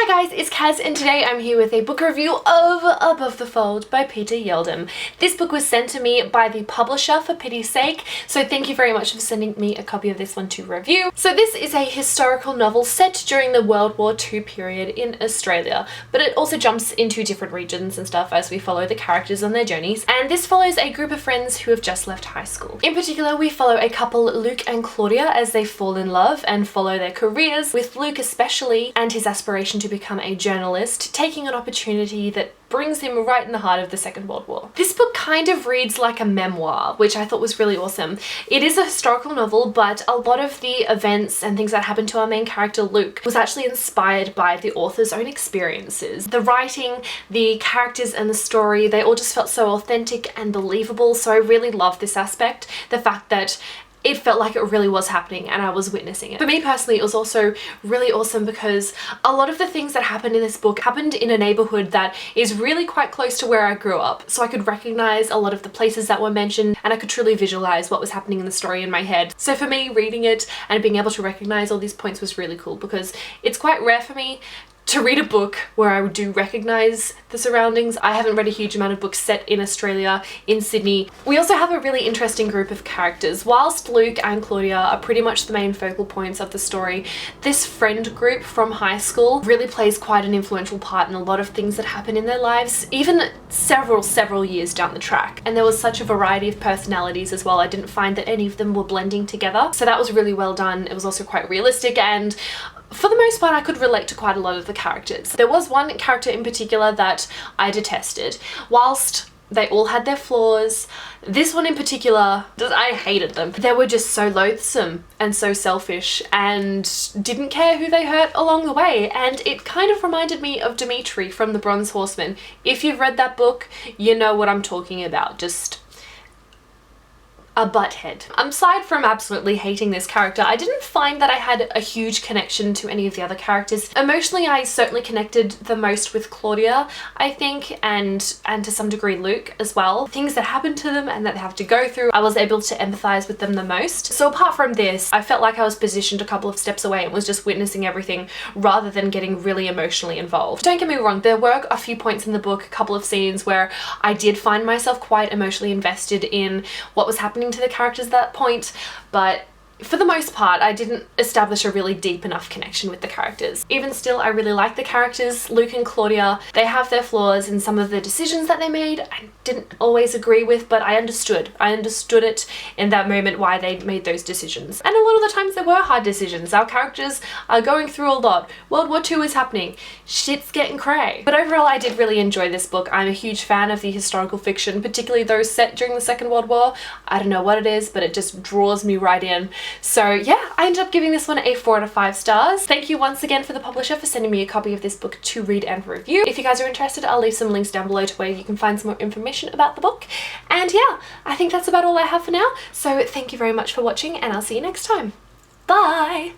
Hi guys, it's Kaz and today I'm here with a book review of Above the Fold by Peter Yeldham. This book was sent to me by the publisher For Pity's Sake, so thank you very much for sending me a copy of this one to review. So this is a historical novel set during the World War II period in Australia, but it also jumps into different regions and stuff as we follow the characters on their journeys, and this follows a group of friends who have just left high school. In particular, we follow a couple, Luke and Claudia, as they fall in love and follow their careers, with Luke especially and his aspiration to become a journalist, taking an opportunity that brings him right in the heart of the Second World War. This book kind of reads like a memoir, which I thought was really awesome. It is a historical novel, but a lot of the events and things that happened to our main character Luke was actually inspired by the author's own experiences. The writing, the characters and the story, they all just felt so authentic and believable, so I really love this aspect. The fact that it felt like it really was happening and I was witnessing it. For me personally, it was also really awesome because a lot of the things that happened in this book happened in a neighborhood that is really quite close to where I grew up. So I could recognize a lot of the places that were mentioned and I could truly visualize what was happening in the story in my head. So for me, reading it and being able to recognize all these points was really cool because it's quite rare for me to read a book where I do recognize the surroundings. I haven't read a huge amount of books set in Australia, in Sydney. We also have a really interesting group of characters. Whilst Luke and Claudia are pretty much the main focal points of the story, this friend group from high school really plays quite an influential part in a lot of things that happen in their lives, even several years down the track. And there was such a variety of personalities as well. I didn't find that any of them were blending together. So that was really well done. It was also quite realistic, and for the most part, I could relate to quite a lot of the characters. There was one character in particular that I detested. Whilst they all had their flaws, this one in particular, I hated them. They were just so loathsome and so selfish and didn't care who they hurt along the way. And it kind of reminded me of Dimitri from The Bronze Horseman. If you've read that book, you know what I'm talking about. Just a butthead. Aside from absolutely hating this character, I didn't find that I had a huge connection to any of the other characters. Emotionally, I certainly connected the most with Claudia, I think, and to some degree Luke as well. Things that happened to them and that they have to go through, I was able to empathize with them the most. So apart from this, I felt like I was positioned a couple of steps away and was just witnessing everything rather than getting really emotionally involved. Don't get me wrong, there were a few points in the book, a couple of scenes where I did find myself quite emotionally invested in what was happening to the characters at that point, but for the most part, I didn't establish a really deep enough connection with the characters. Even still, I really like the characters. Luke and Claudia, they have their flaws in some of the decisions that they made. I didn't always agree with, but I understood. I understood it in that moment why they made those decisions. And a lot of the times they were hard decisions. Our characters are going through a lot. World War II is happening. Shit's getting cray. But overall, I did really enjoy this book. I'm a huge fan of the historical fiction, particularly those set during the Second World War. I don't know what it is, but it just draws me right in. So yeah, I ended up giving this one a 4 out of 5 stars. Thank you once again for the publisher for sending me a copy of this book to read and review. If you guys are interested, I'll leave some links down below to where you can find some more information about the book. And yeah, I think that's about all I have for now. So thank you very much for watching and I'll see you next time. Bye!